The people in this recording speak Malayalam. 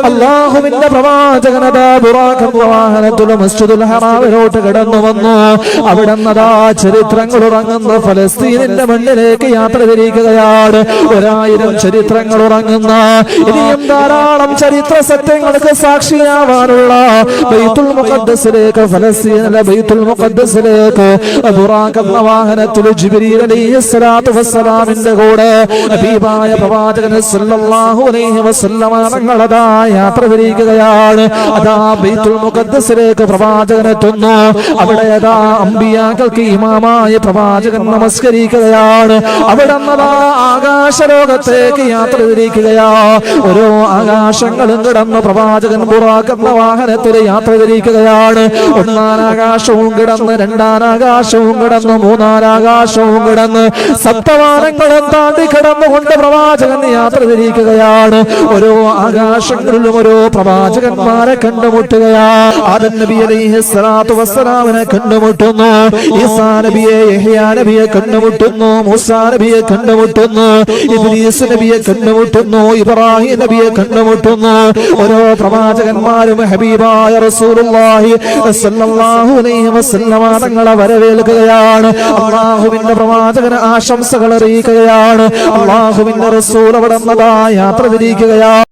അല്ലാഹുവിന്റെ പ്രവാചകനതാ ബുറാഖ് വാഹനത്തിൽ മസ്ജിദുൽ ഹറാമിലോട്ട് കടന്നു വന്നു. അവിടുന്നതാ ചരിത്രങ്ങൾ ഉറങ്ങുന്ന ഫലസ്തീനിന്റെ മണ്ണിലേക്ക് യാത്ര തിരിക്കുകയാണ്. 1000 ചരിത്രങ്ങൾ ഉറങ്ങുന്ന ഇനിയും ധാരാളം ചരിത്ര സത്യങ്ങൾക്ക് സാക്ഷിയാവാനുള്ള ബൈത്തുൽ മുഖദ്ദസിലേക്ക്, ഫലസ്തീനിലെ ബൈത്തുൽ മുഖദ്ദസിലേക്ക് ബുറാഖ് എന്ന വാഹനത്തിൽ ജിബ്രീൽ അലൈഹിസ്സലാത്തു വസ്സലാമിന്റെ കൂടെ ഹബീബായ പ്രവാചകൻ സല്ലല്ലാഹു അലൈഹി വസല്ലമ തങ്ങളതാ യാത്ര തിരിക്കുകയാണ്. അതാ ബൈത്തുൽ മുഖദ്ദസിലേക്ക് പ്രവാചകൻ എത്തുന്നു. അവിടെ അതാ അമ്പിയാക്കൾക്ക് ഇമാമായ പ്രവാചകൻ നമസ്കരിക്കുകയാണ്. അവിടെ നിന്നതാ ആകാശലോകത്തേക്ക് യാത്ര തിരിക്കുകയാ. ഓരോ ആകാശങ്ങളും കിടന്ന് പ്രവാചകൻ ബുറാഖ് എന്ന വാഹനത്തിൽ യാത്ര തിരിക്കുകയാണ്. ഒന്നാം ആകാശവും കിടന്ന്, രണ്ടാം ആകാശവും കിടന്ന്, മൂന്നാം ആകാശവും കിടന്ന്, സപ്തവാനങ്ങളും താണ്ടി കിടന്നുകൊണ്ട് പ്രവാചകൻ യാത്ര തിരിക്കുകയാണ്. ഓരോ ആകാശങ്ങളിലും ഓരോ പ്രവാചകന്മാരെ കണ്ടുമുട്ടുകയാ. ആദം നബി അലൈഹിസ്സലാത്തു വസ്സലാമിനെ കണ്ടുമുട്ടുന്നു, ഈസാ നബിയെ, യഹ്യാ നബിയെ കണ്ടുമുട്ടുന്നു, മൂസാ നബിയെ കണ്ടുമുട്ടുന്നു, ഇദ്രീസ് നബിയെ കണ്ടുമുട്ടുന്നു, ഇബ്രാഹിം നബിയെ കണ്ടുമുട്ടുന്നു. ഓരോ പ്രവാചകന്മാരും ഹബീബായ റസൂലുള്ളാഹി സ്വല്ലല്ലാഹു അലൈഹി വസല്ലമ തങ്ങളെ വരവേൽക്കുകയാണ്. അല്ലാഹുവിന്റെ പ്രവാചകന് ആശംസകൾ അറിയിക്കുകയാണ്. അല്ലാഹുവിന്റെ റസൂൽ അവിടെ യാത്ര തിരിക്കുകയാണ്.